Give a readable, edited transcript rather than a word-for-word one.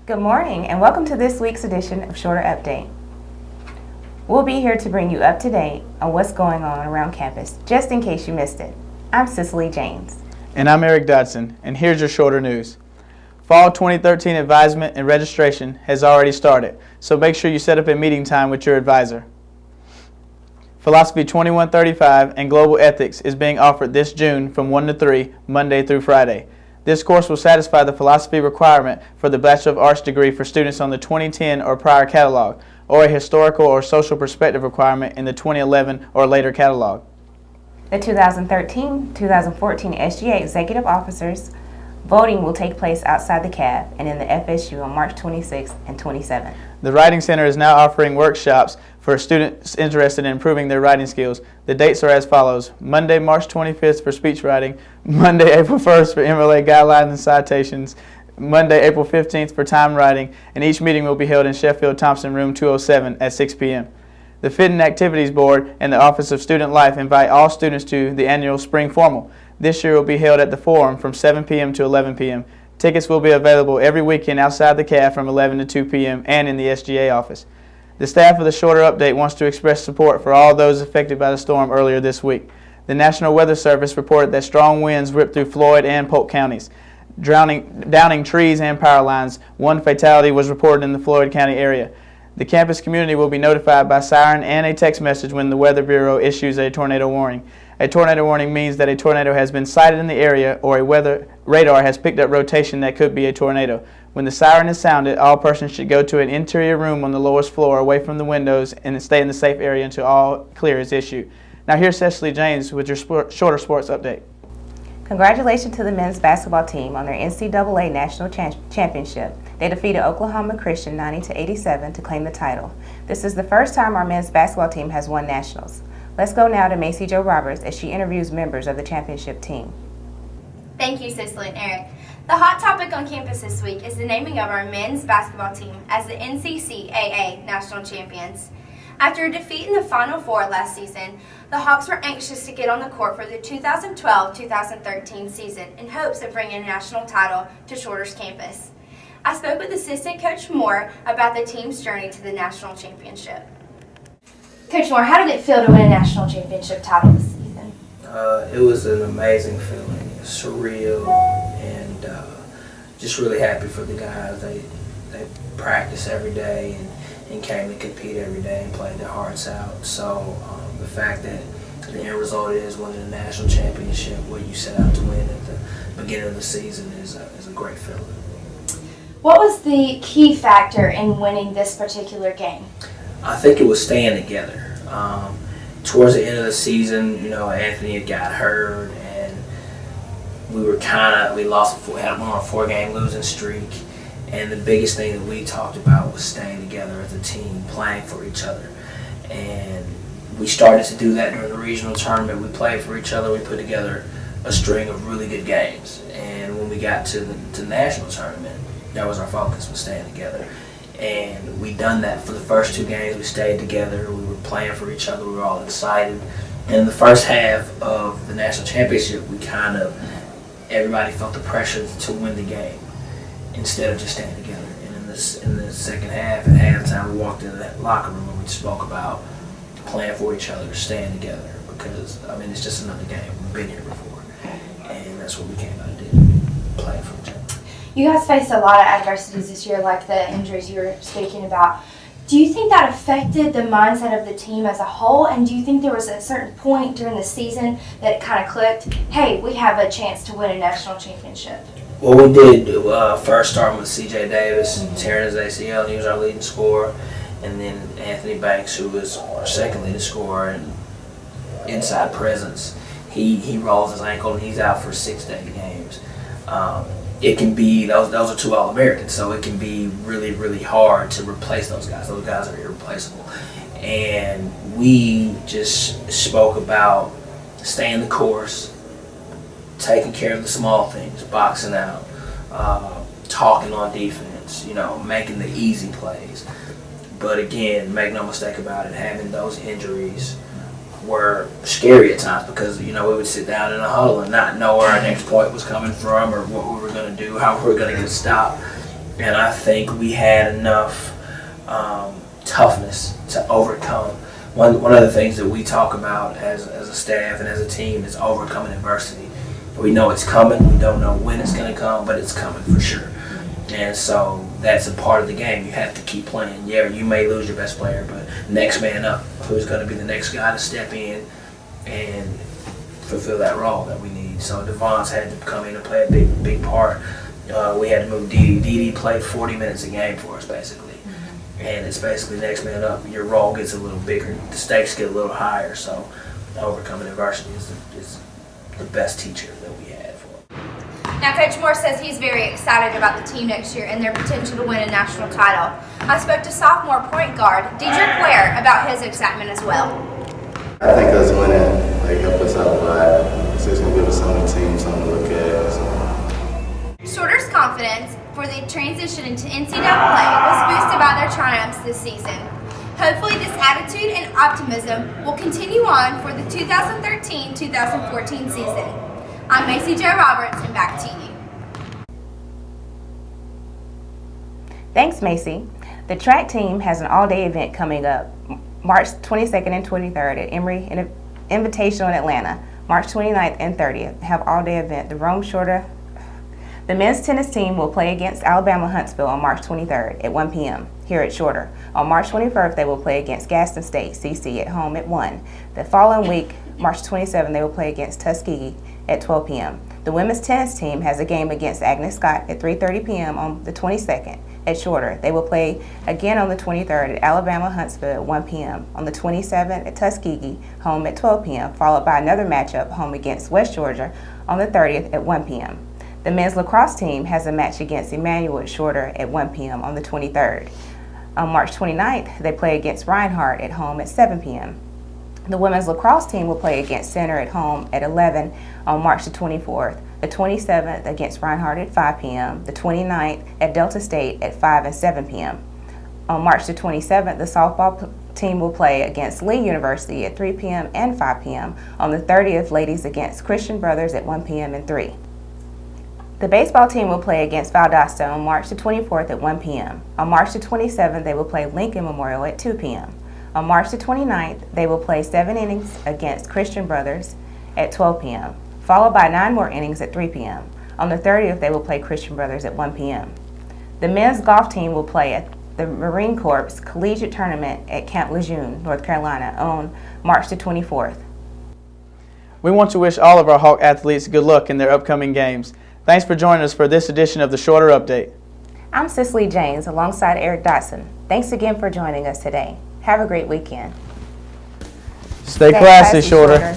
Good morning and welcome to this week's edition of Shorter Update. We'll be here to bring you up to date on what's going on around campus, just in case you missed it. I'm Cicely James. And I'm Eric Dodson, and here's your shorter news. Fall 2013 advisement and registration has already started, so make sure you set up a meeting time with your advisor. Philosophy 2135 and Global Ethics is being offered this June from 1 to 3, Monday through Friday. This course will satisfy the philosophy requirement for the Bachelor of Arts degree for students on the 2010 or prior catalog, or a historical or social perspective requirement in the 2011 or later catalog. The 2013-2014 SGA Executive Officers voting will take place outside the CAB and in the FSU on March 26th and 27th. The Writing Center is now offering workshops for students interested in improving their writing skills. The dates are as follows: Monday, March 25th for speech writing, Monday, April 1st for MLA guidelines and citations, Monday, April 15th for time writing, and each meeting will be held in Sheffield Thompson Room 207 at 6 p.m. The Fitting Activities Board and the Office of Student Life invite all students to the annual Spring Formal. This year will be held at the Forum from 7 p.m. to 11 p.m. Tickets will be available every weekend outside the CAF from 11 to 2 p.m. and in the SGA office. The staff of the Shorter Update wants to express support for all those affected by the storm earlier this week. The National Weather Service reported that strong winds ripped through Floyd and Polk counties, downing trees and power lines. One fatality was reported in the Floyd County area. The campus community will be notified by siren and a text message when the Weather Bureau issues a tornado warning. A tornado warning means that a tornado has been sighted in the area or a weather radar has picked up rotation that could be a tornado. When the siren is sounded, all persons should go to an interior room on the lowest floor away from the windows and stay in the safe area until all clear is issued. Now here's Cicely James with your shorter sports update. Congratulations to the men's basketball team on their NCAA National Championship. They defeated Oklahoma Christian 90-87 to claim the title. This is the first time our men's basketball team has won nationals. Let's go now to Macy Jo Roberts as she interviews members of the championship team. Thank you, Cicely and Eric. The hot topic on campus this week is the naming of our men's basketball team as the NCCAA National Champions. After a defeat in the Final Four last season, the Hawks were anxious to get on the court for the 2012-2013 season in hopes of bringing a national title to Shorter's campus. I spoke with assistant coach Moore about the team's journey to the national championship. Coach Moore, how did it feel to win a national championship title this season? It was an amazing feeling, surreal, and just really happy for the guys. They practice every day and came to compete every day and played their hearts out. So the fact that the end result is winning a national championship, what you set out to win at the beginning of the season, is a great feeling. What was the key factor in winning this particular game? I think it was staying together. Towards the end of the season, Anthony had got hurt, and we had went on a 4-game losing streak. And the biggest thing that we talked about was staying together as a team, playing for each other. And we started to do that during the regional tournament. We played for each other. We put together a string of really good games. And when we got to the national tournament, that was our focus, was staying together. And we done that for the first 2 games. We stayed together. We were playing for each other. We were all excited. And in the first half of the national championship, everybody felt the pressure to win the game instead of just staying together. And in the second half, at halftime, we walked into that locker room and we spoke about playing for each other, staying together, because it's just another game. We've been here before, and that's what we came out and did, playing for each other. You guys faced a lot of adversities this year, like the injuries you were speaking about. Do you think that affected the mindset of the team as a whole? And do you think there was a certain point during the season that it kind of clicked, hey, we have a chance to win a national championship? Well, we did first starting with C.J. Davis, tearing his ACL, and he was our leading scorer. And then Anthony Banks, who was our second leading scorer and inside presence, he rolls his ankle and he's out for 6 to 8 games. It can be, those are 2 All-Americans, so it can be really, really hard to replace those guys. Those guys are irreplaceable. And we just spoke about staying the course, taking care of the small things, boxing out, talking on defense, making the easy plays. But again, make no mistake about it, having those injuries were scary at times because, we would sit down in a huddle and not know where our next point was coming from or what we were going to do, how we were going to get stopped. And I think we had enough toughness to overcome. One of the things that we talk about as a staff and as a team is overcoming adversity. We know it's coming. We don't know when it's going to come, but it's coming for sure. And so that's a part of the game. You have to keep playing. Yeah, you may lose your best player, but next man up. Who's going to be the next guy to step in and fulfill that role that we need? So Devon's had to come in and play a big part. We had to move Dee Dee. Dee Dee played 40 minutes a game for us, basically. And it's basically next man up. Your role gets a little bigger. The stakes get a little higher. So overcoming adversity is the best teacher that we had for him. Now, Coach Moore says he's very excited about the team next year and their potential to win a national title. I spoke to sophomore point guard Dedrick Ware about his excitement as well. I think us winning help us out a lot. It's going to give us something to team, something to look at. So. Shorter's confidence for the transition into NCAA was boosted by their triumphs this season. Hopefully this attitude and optimism will continue on for the 2013-2014 season. I'm Macy Jo Roberts, and back to you. Thanks, Macy. The track team has an all-day event coming up March 22nd and 23rd at Emory Invitational in Atlanta. March 29th and 30th have all-day event. The men's tennis team will play against Alabama Huntsville on March 23rd at 1 p.m. here at Shorter. On March 21st, they will play against Gaston State, CC, at home at 1. The following week, March 27th, they will play against Tuskegee at 12 p.m. The women's tennis team has a game against Agnes Scott at 3:30 p.m. on the 22nd at Shorter. They will play again on the 23rd at Alabama Huntsville at 1 p.m. On the 27th at Tuskegee, home at 12 p.m., followed by another matchup home against West Georgia on the 30th at 1 p.m. The men's lacrosse team has a match against Emmanuel at Shorter at 1 p.m. on the 23rd. On March 29th, they play against Reinhardt at home at 7 p.m. The women's lacrosse team will play against Center at home at 11 on March the 24th. The 27th against Reinhardt at 5 p.m. The 29th at Delta State at 5 and 7 p.m. On March the 27th, the softball team will play against Lee University at 3 p.m. and 5 p.m. On the 30th, ladies against Christian Brothers at 1 p.m. and 3. The baseball team will play against Valdosta on March the 24th at 1 p.m. On March the 27th, they will play Lincoln Memorial at 2 p.m. On March the 29th, they will play 7 innings against Christian Brothers at 12 p.m., followed by 9 more innings at 3 p.m. On the 30th, they will play Christian Brothers at 1 p.m. The men's golf team will play at the Marine Corps Collegiate Tournament at Camp Lejeune, North Carolina on March the 24th. We want to wish all of our Hawk athletes good luck in their upcoming games. Thanks for joining us for this edition of the Shorter Update. I'm Cicely James alongside Eric Dodson. Thanks again for joining us today. Have a great weekend. Stay classy, Shorter.